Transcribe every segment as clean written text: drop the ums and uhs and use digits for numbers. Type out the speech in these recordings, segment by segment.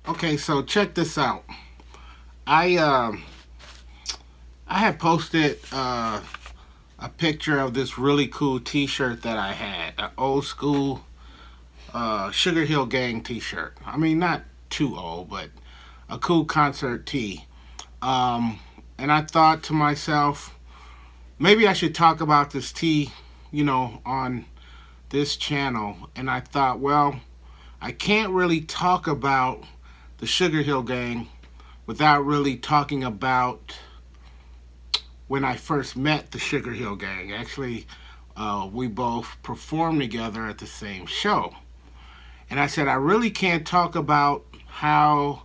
Okay, so check this out. I I had posted a picture of this really cool T-shirt that I had, an old school Sugarhill Gang T-shirt. I mean, not too old, but a cool concert tee. Um, and I thought to myself, maybe I should talk about this tee, on this channel. And I thought, well, I can't really talk about the Sugarhill Gang without really talking about when I first met the Sugarhill Gang. Actually, we both performed together at the same show. And I said, I really can't talk about how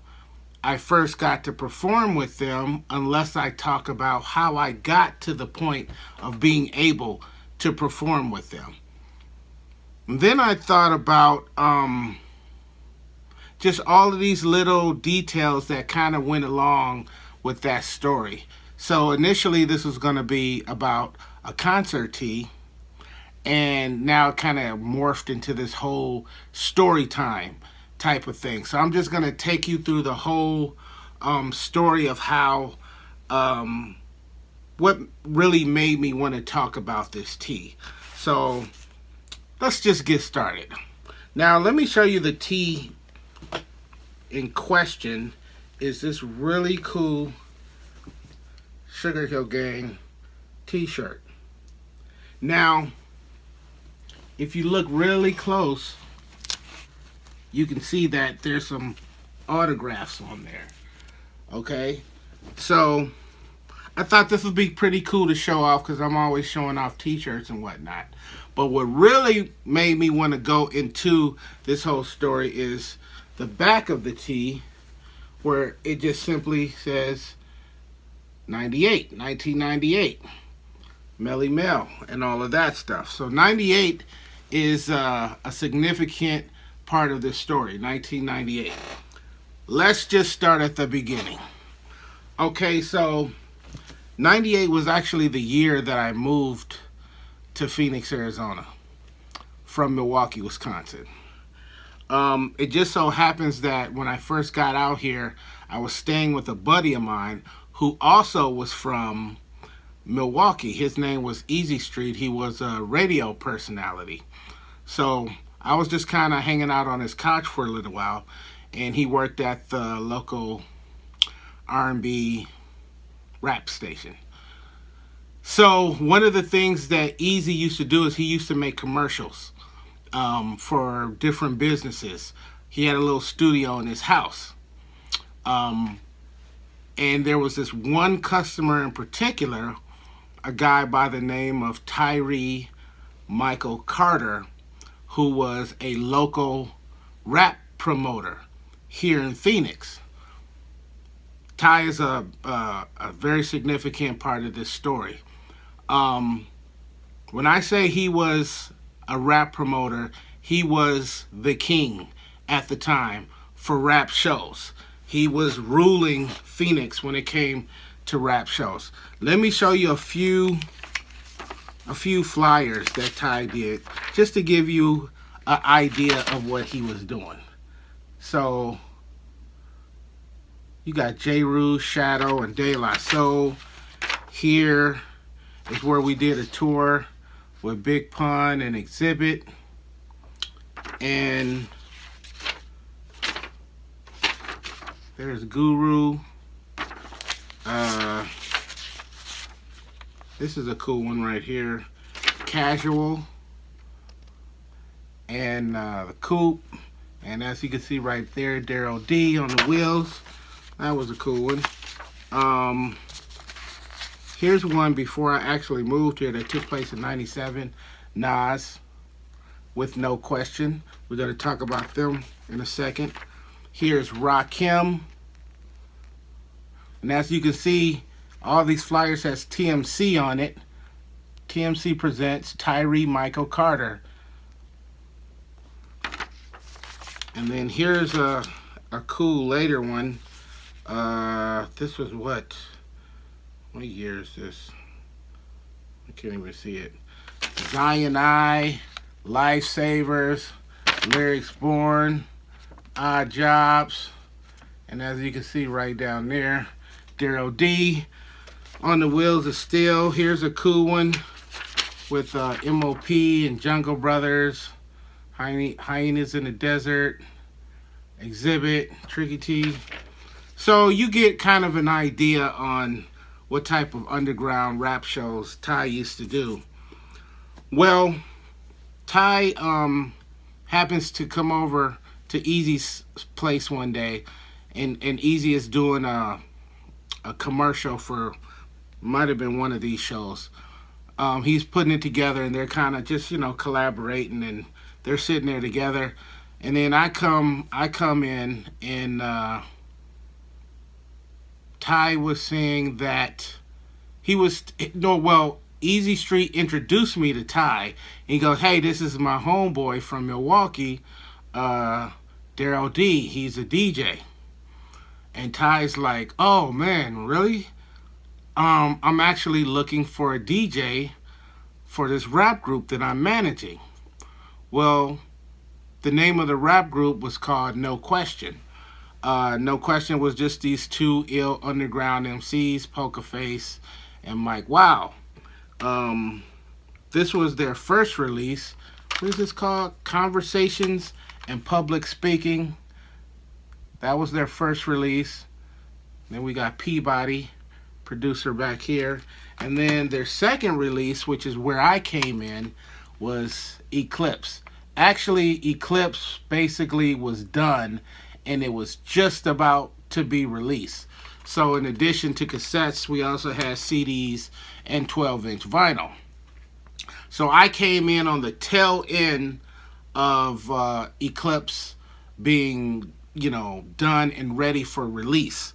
I first got to perform with them unless I talk about how I got to the point of being able to perform with them. And then I thought about just all of these little details that kind of went along with that story. So initially, this was going to be about a concert tee, and now it kind of morphed into this whole story time type of thing. So I'm just going to take you through the whole story of how what really made me want to talk about this tee. So let's just get started. Now let me show you the tee in question. Is this really cool Sugarhill Gang t-shirt. Now, if you look really close, you can see that there's some autographs on there. Okay? So, I thought this would be pretty cool to show off because I'm always showing off t-shirts and whatnot. But what really made me want to go into this whole story is the back of the tee, where it just simply says 1998, Melle Mel, and all of that stuff. So 98 is a significant part of this story, 1998. Let's just start at the beginning. Okay, so 98 was actually the year that I moved to Phoenix, Arizona from Milwaukee, Wisconsin. It just so happens that when I first got out here, I was staying with a buddy of mine who also was from Milwaukee. His name was Easy Street. He was a radio personality. So I was just kind of hanging out on his couch for a little while, and he worked at the local R&B rap station. So one of the things that Easy used to do is he used to make commercials for different businesses. He had a little studio in his house. And there was this one customer in particular, a guy by the name of Tyree Michael Carter, who was a local rap promoter here in Phoenix. Ty is a very significant part of this story. When I say he was a rap promoter, he was the king at the time for rap shows. He was ruling Phoenix when it came to rap shows. Let me show you a few flyers that Ty did, just to give you an idea of what he was doing. So you got J. Rue, Shadow, and De La Soul. Here is where we did a tour with Big Pun and Exhibit. And there's Guru. This is a cool one right here. Casual. And the Coupe. And as you can see right there, Daryl D on the wheels. That was a cool one. Here's one before I actually moved here that took place in '97. Nas with No Question. We're going to talk about them in a second. Here's Rakim. And as you can see, all these flyers has TMC on it. TMC presents Tyree Michael Carter. And then here's a cool later one. This was what year is this? I can't even see it. Zion I, Lifesavers, Lyrics Born, Odd Jobs, And as you can see right down there, Daryl D on the Wheels of Steel. Here's a cool one with MOP and Jungle Brothers, Hyenas in the Desert, Exhibit, Tricky T. So you get kind of an idea on what type of underground rap shows Ty used to do. Well, Ty happens to come over to Easy's place one day, and Easy is doing a commercial for, might have been one of these shows. He's putting it together, and they're kind of just, collaborating, and they're sitting there together. And then I come in, and Ty was saying that he was, no, well, Easy Street introduced me to Ty. And he goes, hey, this is my homeboy from Milwaukee, Daryl D. He's a DJ. And Ty's like, oh, man, really? I'm actually looking for a DJ for this rap group that I'm managing. Well, the name of the rap group was called No Qwestion. No Qwestion was just these two ill underground MCs, Poker Face and Mike Wow. This was their first release. What is this called? Conversations and Public Speaking. That was their first release. Then we got Peabody, producer back here. And then their second release, which is where I came in, was Eclipse. Actually, Eclipse basically was done, and it was just about to be released. So in addition to cassettes, we also had CDs and 12-inch vinyl. So I came in on the tail end of Eclipse being, done and ready for release.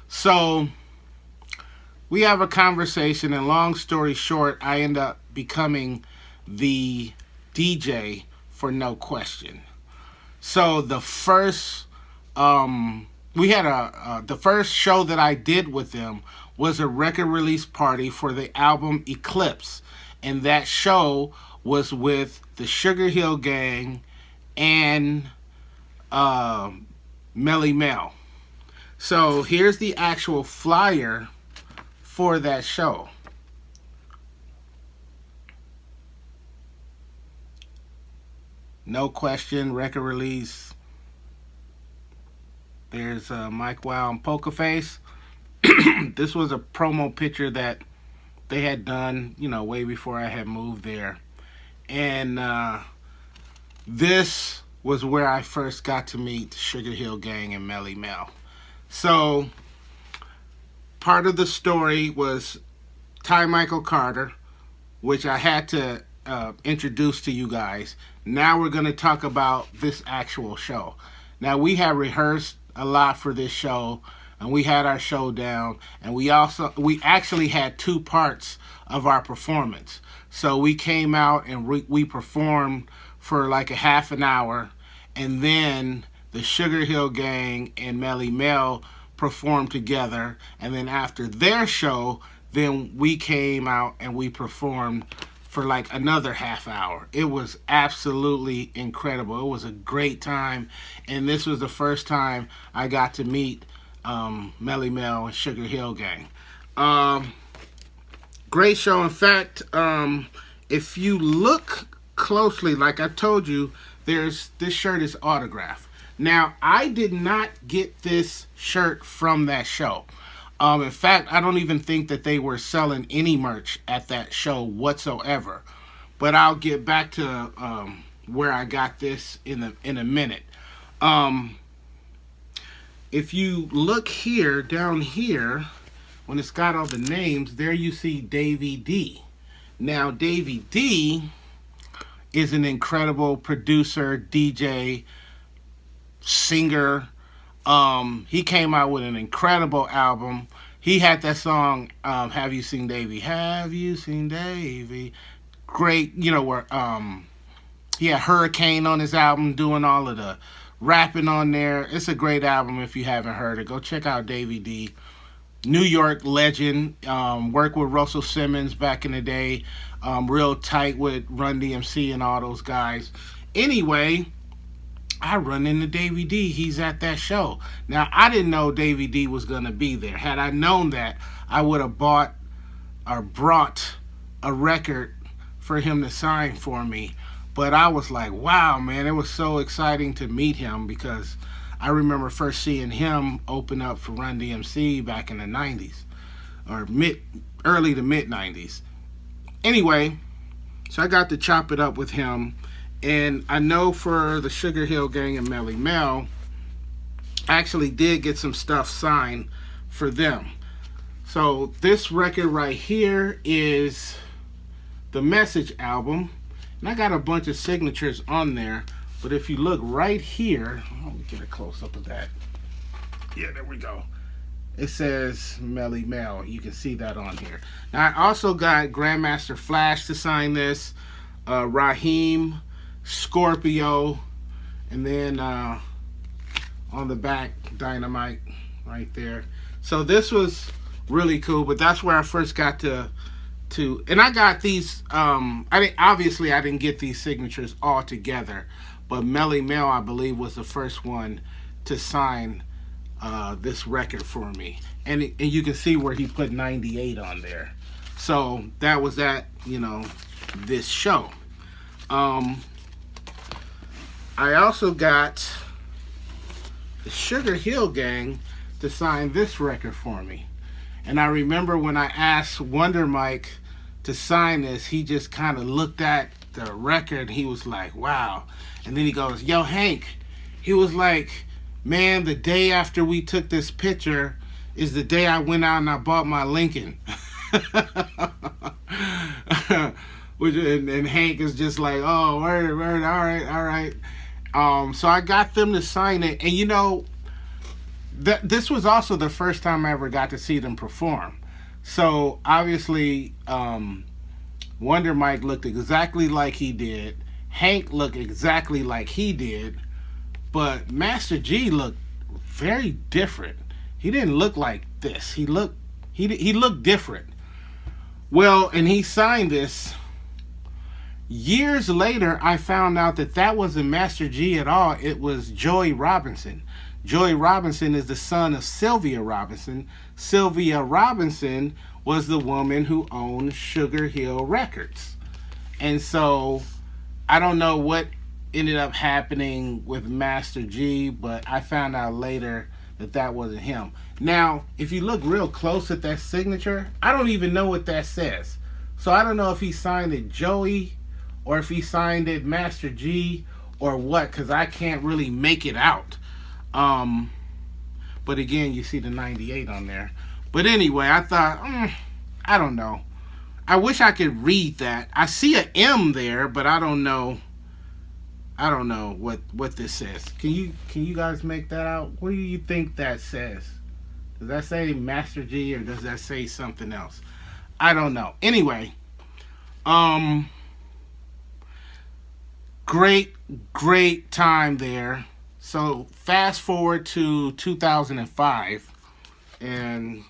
So we have a conversation, and long story short, I end up becoming the DJ for No Qwestion. So the first, the first show that I did with them was a record release party for the album Eclipse, and that show was with the Sugarhill Gang and Melle Mel. So here's the actual flyer for that show. No Qwestion, record release. There's Mike Wow and Poker Face. This was a promo picture that they had done, way before I had moved there. And this was where I first got to meet the Sugarhill Gang and Melle Mel. So part of the story was Ty Michael Carter, which I had to introduce to you guys. Now we're going to talk about this actual show. Now we had rehearsed a lot for this show, and we had our show down, and we actually had two parts of our performance. So we came out and we performed for like a half an hour, and then the Sugarhill Gang and Melle Mel performed together, and then after their show, then we came out and we performed for like another half hour. It was absolutely incredible. It was a great time, and this was the first time I got to meet Melle Mel and Sugarhill Gang. Great show. In fact, if you look closely, like I told you, this shirt is autographed. Now, I did not get this shirt from that show. In fact, I don't even think that they were selling any merch at that show whatsoever. But I'll get back to where I got this in a minute. If you look here, down here, when it's got all the names, there you see Davey D. Now, Davey D is an incredible producer, DJ, singer. He came out with an incredible album. He had that song, Have You Seen Davey? Have You Seen Davey? Great, where he had Hurricane on his album, doing all of the rapping on there. It's a great album if you haven't heard it. Go check out Davey D. New York legend, worked with Russell Simmons back in the day, real tight with Run DMC and all those guys. Anyway, I run into Davy D. He's at that show. Now, I didn't know Davy D was going to be there. Had I known that, I would have bought or brought a record for him to sign for me. But I was like, wow, man, it was so exciting to meet him because I remember first seeing him open up for Run DMC back in the 90s or early to mid 90s. Anyway, so I got to chop it up with him. And I know for the Sugarhill Gang and Melle Mel, I actually did get some stuff signed for them. So this record right here is the Message album. And I got a bunch of signatures on there. But if you look right here, let me get a close up of that. Yeah, there we go. It says Melle Mel. You can see that on here. Now I also got Grandmaster Flash to sign this, Raheem, Scorpio, and then on the back, Dynamite right there. So this was really cool, but that's where I first got to and I got these, obviously I didn't get these signatures all together, but Melle Mel, I believe, was the first one to sign this record for me. And you can see where he put 98 on there. So that was at, this show. I also got the Sugarhill Gang to sign this record for me. And I remember when I asked Wonder Mike to sign this, he just kind of looked at the record. He was like, wow. And then he goes, yo, Hank. He was like, man, the day after we took this picture is the day I went out and I bought my Lincoln. And Hank is just like, oh, word, all right. So I got them to sign it. And this was also the first time I ever got to see them perform. So obviously, Wonder Mike looked exactly like he did. Hank looked exactly like he did. But Master G looked very different. He didn't look like this. He looked different. Well, and he signed this. Years later, I found out that wasn't Master G at all. It was Joey Robinson. Joey Robinson is the son of Sylvia Robinson. Sylvia Robinson was the woman who owned Sugarhill Records. And so, I don't know what ended up happening with Master G, but I found out later that wasn't him. Now, if you look real close at that signature, I don't even know what that says. So I don't know if he signed it Joey or if he signed it Master G or what, because I can't really make it out. But again, you see the 98 on there. But anyway, I thought, I don't know. I wish I could read that. I see an M there, but I don't know what this says. Can you guys make that out? What do you think that says? Does that say Master G or does that say something else? I don't know. Anyway, great time there. So fast forward to 2005, and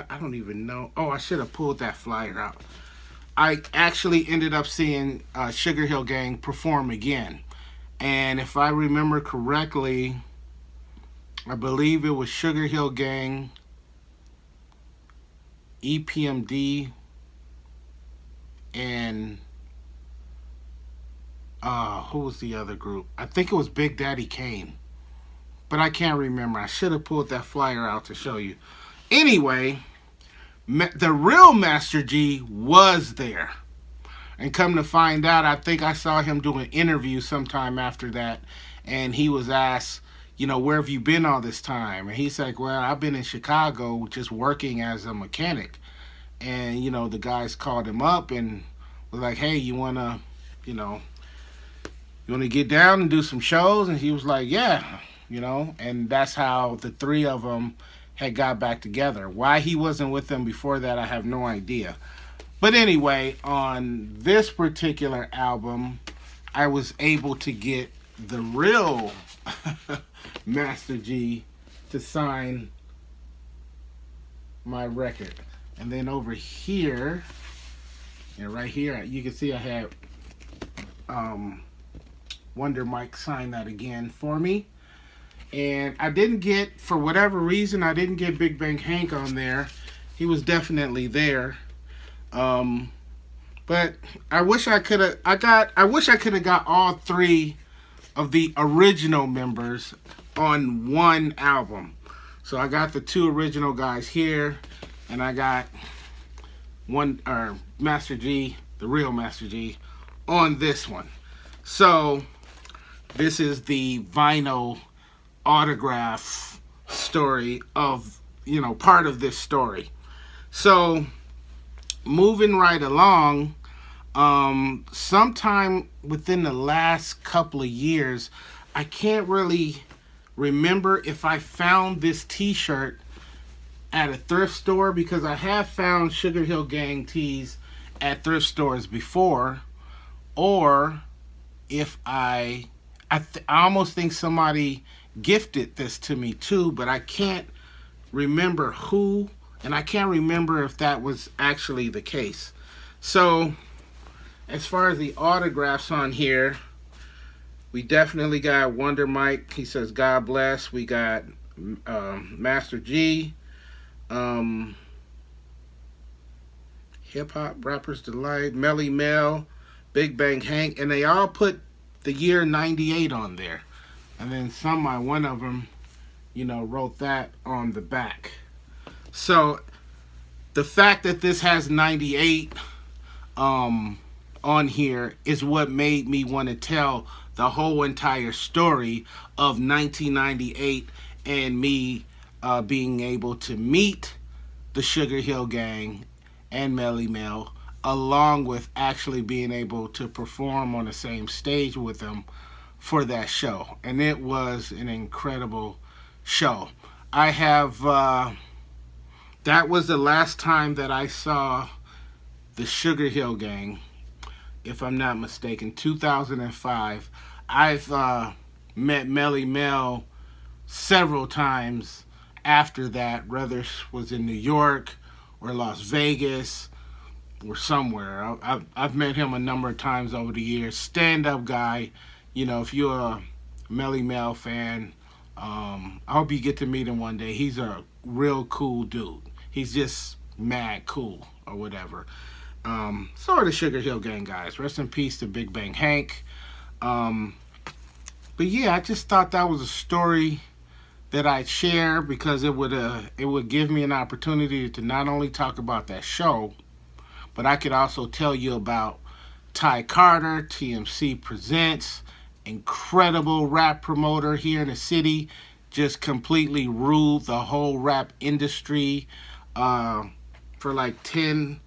I don't even know. Oh, I should have pulled that flyer out. I actually ended up seeing Sugarhill Gang perform again. And if I remember correctly, I believe it was Sugarhill Gang, EPMD, and who was the other group? I think it was Big Daddy Kane. But I can't remember. I should have pulled that flyer out to show you. Anyway, the real Master G was there. And come to find out, I think I saw him do an interview sometime after that. And he was asked, where have you been all this time? And he's like, well, I've been in Chicago just working as a mechanic. And, the guys called him up and was like, hey, you want to get down and do some shows? And he was like, yeah, and that's how the three of them had got back together. Why he wasn't with them before that, I have no idea. But anyway, on this particular album, I was able to get the real Master G to sign my record. And then over here, and right here, you can see I have Wonder Mike signed that again for me. And I didn't get, for whatever reason, I didn't get Big Bang Hank on there. He was definitely there. Um, but I wish I could have. I wish I could have got all three of the original members on one album. So I got the two original guys here, and I got one or Master G, the real Master G, on this one. So this is the vinyl autograph story of, part of this story. So moving right along, sometime within the last couple of years, I can't really remember if I found this t-shirt at a thrift store, because I have found Sugarhill Gang tees at thrift stores before, or if I almost think somebody gifted this to me too, but I can't remember who, and I can't remember if that was actually the case. So as far as the autographs on here, we definitely got Wonder Mike. He says, God bless. We got Master G, Hip Hop Rappers Delight, Melle Mel, Big Bang Hank, and they all put the year 98 on there. And then one of them, wrote that on the back. So the fact that this has 98 on here is what made me want to tell the whole entire story of 1998 and me being able to meet the Sugarhill Gang and Melle Mel, along with actually being able to perform on the same stage with them for that show. And it was an incredible show. I have, that was the last time that I saw the Sugarhill Gang, if I'm not mistaken, 2005. I've met Melle Mel several times after that, whether it was in New York or Las Vegas or somewhere. I've met him a number of times over the years. Stand-up guy. If you're a Melle Mel fan, I hope you get to meet him one day. He's a real cool dude. He's just mad cool or whatever. So are the Sugarhill Gang guys. Rest in peace to Big Bang Hank. But yeah, I just thought that was a story that I'd share, because it would give me an opportunity to not only talk about that show, but I could also tell you about Ty Carter, TMC Presents, incredible rap promoter here in the city, just completely ruled the whole rap industry for like 10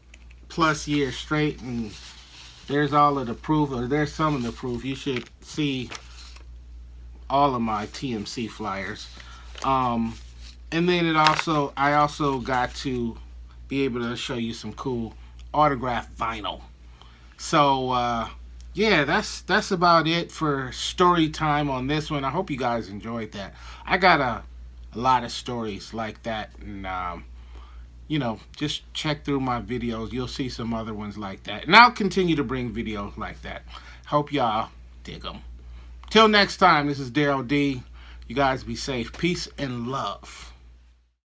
plus years straight, and there's all of the proof, or there's some of the proof. You should see all of my TMC flyers. And then I also got to be able to show you some cool autographed vinyl. So yeah, that's about it for story time on this one. I hope you guys enjoyed that. I got a lot of stories like that, and just check through my videos. You'll see some other ones like that, and I'll continue to bring videos like that. Hope y'all dig them. Till next time, this is Daryl D. You guys be safe. Peace and love.